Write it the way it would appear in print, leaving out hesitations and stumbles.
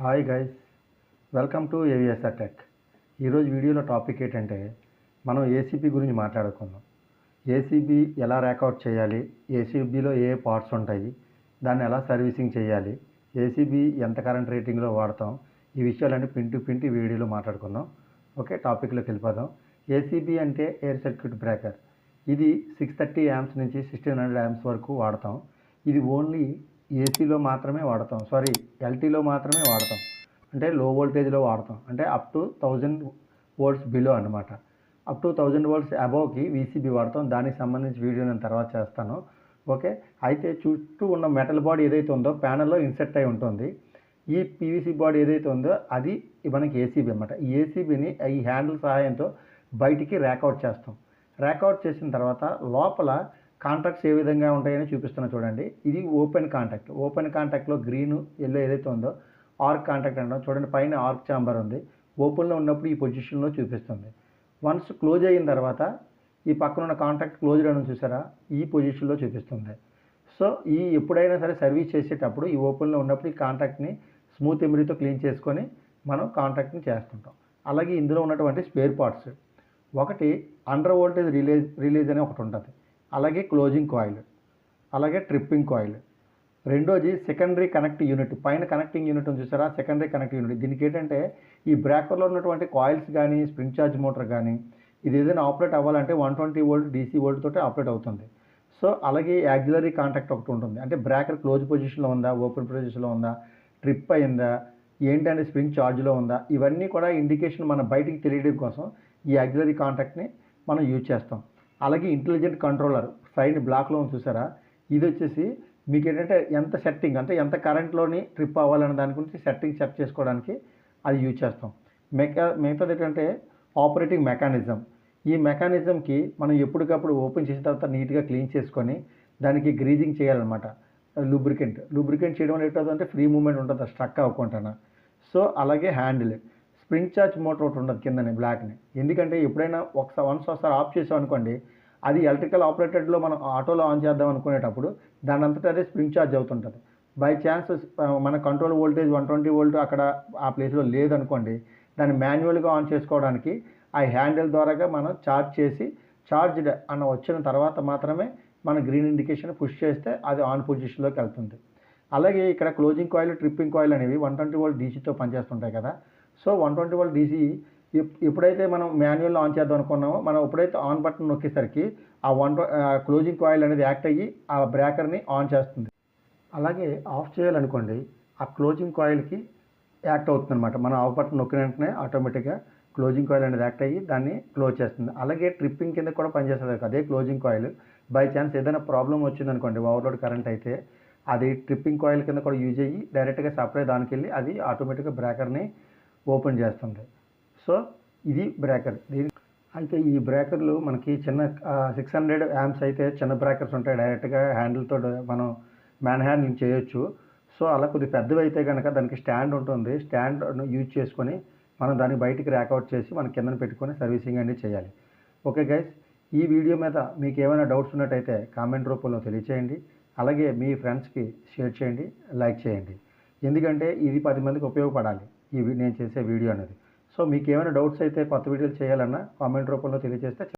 Hi guys, welcome to AVSR tech. ఈరోజు వీడియోలో topic ఏంటంటే మనం ఏసీబీ గురించి మాట్లాడుకుందాం. ఏసీబీ ఎలా ర్యాకౌట్ చేయాలి, ఏసీబీలో ఏ పార్ట్స్ ఉంటాయి, దాన్ని ఎలా సర్వీసింగ్ చేయాలి, ఏసీబీ ఎంత కరెంట్ రేటింగ్లో వాడతాం, ఈ విషయాలన్నీ పిన్ టు వీడియోలో మాట్లాడుకుందాం. ఓకే, టాపిక్లోకి వెళ్ళిపోదాం. ఏసీబీ అంటే ఎయిర్ సర్క్యూట్ బ్రేకర్. ఇది 630 యాంప్స్ నుంచి 1600 యాంప్స్ వరకు వాడతాం. ఇది ఓన్లీ ఏసీలో మాత్రమే వాడతాం, ఎల్టీలో మాత్రమే వాడతాం. అంటే లో వోల్టేజ్లో వాడతాం, అంటే అప్ టు 1000 వోల్ట్స్ బిలో అనమాట. అప్ టు 1000 వోల్ట్స్ అబోవ్కి వీసీబీ వాడతాం. దానికి సంబంధించి వీడియో నేను తర్వాత చేస్తాను. ఓకే, అయితే చుట్టూ ఉన్న మెటల్ బాడీ ఏదైతే ఉందో ప్యానల్లో ఇన్సెట్ అయి ఉంటుంది. ఈ పీవీసీ బాడీ ఏదైతే ఉందో అది మనకి ఏసీబీ అనమాట. ఈ ఏసీబీని ఈ హ్యాండిల్ సహాయంతో బయటికి ర్యాకౌట్ చేస్తాం. ర్యాకౌట్ చేసిన తర్వాత లోపల కాంటాక్ట్స్ ఏ విధంగా ఉంటాయని చూపిస్తున్నా చూడండి. ఇది ఓపెన్ కాంటాక్ట్లో గ్రీన్ ఎల్లో ఏదైతే ఉందో ఆర్క్ కాంటాక్ట్ అంటాం. చూడండి, పైన ఆర్క్ ఛాంబర్ ఉంది. ఓపెన్లో ఉన్నప్పుడు ఈ పొజిషన్లో చూపిస్తుంది. వన్స్ క్లోజ్ అయిన తర్వాత ఈ పక్కన ఉన్న కాంటాక్ట్ క్లోజ్డ్ అని చూసారా, ఈ పొజిషన్లో చూపిస్తుంది. సో ఎప్పుడైనా సరే సర్వీస్ చేసేటప్పుడు ఈ ఓపెన్లో ఉన్నప్పుడు ఈ కాంటాక్ట్ని స్మూత్ ఎమిరీతో క్లీన్ చేసుకొని మనం కాంటాక్ట్ని చేస్తుంటాం. అలాగే ఇందులో ఉన్నటువంటి స్పేర్ పార్ట్స్, ఒకటి అండర్ వోల్టేజ్ రిలీజ్ అని ఒకటి ఉంటుంది, అలాగే క్లోజింగ్ కాయిల్, అలాగే ట్రిప్పింగ్ కాయిల్. రెండోది సెకండరీ కనెక్ట్ యూనిట్, పైన కనెక్టింగ్ యూనిట్ ఉంది చూసారా, సెకండరీ కనెక్ట్ యూనిట్. దీనికి ఏంటంటే ఈ బ్రేకర్లో ఉన్నటువంటి కాయిల్స్ కానీ స్ప్రింగ్ ఛార్జ్ మోటార్ కానీ ఇది ఏదైనా ఆపరేట్ అవ్వాలంటే 120 వోల్ట్ డీసీ వోల్ట్ తోటి ఆపరేట్ అవుతుంది. సో అలాగే యాక్సిలరీ కాంటాక్ట్ ఒకటి ఉంటుంది, అంటే బ్రేకర్ క్లోజ్ పొజిషన్లో ఉందా, ఓపెన్ పొజిషన్లో ఉందా, ట్రిప్ అయిందా, ఏంటంటే స్ప్రింగ్ ఛార్జ్లో ఉందా, ఇవన్నీ కూడా ఇండికేషన్ మన బయటికి తెలియడం కోసం ఈ యాక్సిలరీ కాంటాక్ట్ని మనం యూజ్ చేస్తాం. అలాగే ఇంటెలిజెంట్ కంట్రోలర్ సైడ్ బ్లాక్లో చూసారా, ఇది వచ్చేసి మీకు ఏంటంటే ఎంత సెట్టింగ్ అంటే ఎంత కరెంట్లోని ట్రిప్ అవ్వాలనే దాని గురించి సెట్ చేసుకోవడానికి అది యూజ్ చేస్తాం. మిగతాది ఏంటంటే ఆపరేటింగ్ మెకానిజం. ఈ మెకానిజంకి మనం ఎప్పటికప్పుడు ఓపెన్ చేసిన తర్వాత నీట్గా క్లీన్ చేసుకొని దానికి గ్రీజింగ్ చేయాలన్నమాట. లూబ్రికెంట్ చేయడం వల్ల ఏంటంటే ఫ్రీ మూమెంట్ ఉంటుంది, స్ట్రక్ అవ్వకుండా. సో అలాగే హ్యాండిల్, స్ప్రింగ్ ఛార్జ్ మోటార్ ఒకటి ఉంటుంది కిందని బ్లాక్ని. ఎందుకంటే ఎప్పుడైనా ఒకసారి ఆఫ్ చేసాం అనుకోండి, అది ఎలక్ట్రికల్ ఆపరేటెడ్లో మనం ఆటోలో ఆన్ చేద్దాం అనుకునేటప్పుడు దాని అంతటా అదే స్ప్రింగ్ ఛార్జ్ అవుతుంటుంది. బై ఛాన్స్ మన కంట్రోల్ వోల్టేజ్ 120 వోల్ట్ అక్కడ ఆ ప్లేస్లో లేదనుకోండి, దాన్ని మాన్యువల్గా ఆన్ చేసుకోవడానికి ఆ హ్యాండిల్ ద్వారాగా మనం ఛార్జ్ చేసి ఛార్జ్డ్ అన్న వచ్చిన తర్వాత మాత్రమే మన గ్రీన్ ఇండికేషన్ పుష్ చేస్తే అది ఆన్ పొజిషన్లోకి వెళ్తుంది. అలాగే ఇక్కడ క్లోజింగ్ కాయిల్, ట్రిప్పింగ్ కాయిల్ అనేవి 120 వోల్ట్ డీసీతో పనిచేస్తుంటాయి కదా. సో 120 వోల్ట్ డీసీ ఎప్పుడైతే మనం మాన్యువల్లో ఆన్ చేద్దాం అనుకున్నామో, మనం ఎప్పుడైతే ఆన్ బటన్ నొక్కేసరికి ఆ క్లోజింగ్ కాయిల్ అనేది యాక్ట్ అయ్యి ఆ బ్రేకర్ని ఆన్ చేస్తుంది. అలాగే ఆఫ్ చేయాలనుకోండి, ఆ క్లోజింగ్ కాయిల్కి యాక్ట్ అవుతుంది అనమాట. మనం ఆఫ్ బటన్ నొక్కిన వెంటనే ఆటోమేటిక్గా క్లోజింగ్ కాయిల్ అనేది యాక్ట్ అయ్యి దాన్ని క్లోజ్ చేస్తుంది. అలాగే ట్రిప్పింగ్ కింద కూడా పనిచేస్తుంది. అదే క్లోజింగ్ కాయిల్ బై ఛాన్స్ ఏదైనా ప్రాబ్లం వచ్చిందనుకోండి, ఓవర్లోడ్ కరెంట్ అయితే అది ట్రిప్పింగ్ కాయిల్ కింద కూడా యూజ్ అయ్యి డైరెక్ట్గా సప్లై దానికి వెళ్ళి అది ఆటోమేటిక్గా బ్రేకర్ని ఓపెన్ చేస్తుంది. సో ఇది బ్రేకర్. అయితే ఈ బ్రేకర్లు మనకి చిన్న 600 యాంప్స్ అయితే చిన్న బ్రేకర్స్ ఉంటాయి, డైరెక్ట్గా హ్యాండిల్తో మనం మ్యాన్ హ్యాండ్లింగ్ చేయొచ్చు. సో అలా కొద్దిగా పెద్దవి అయితే కనుక దానికి స్టాండ్ ఉంటుంది. స్టాండ్ యూజ్ చేసుకొని మనం దాన్ని బయటికి ర్యాకౌట్ చేసి మన కిందన పెట్టుకొని సర్వీసింగ్ అనేది చేయాలి. ఓకే గైస్, ఈ వీడియో మీద మీకు ఏమైనా డౌట్స్ ఉన్నట్టయితే కామెంట్ రూపంలో తెలియచేయండి. అలాగే మీ ఫ్రెండ్స్కి షేర్ చేయండి, లైక్ చేయండి. ఎందుకంటే ఇది 10 మందికి ఉపయోగపడాలి నేను చేసే వీడియో అనేది. సో మీకు ఏమైనా డౌట్స్ అయితే కొత్త వీడియోలు చేయాలన్నా కామెంట్ రూపంలో తెలియజేస్తే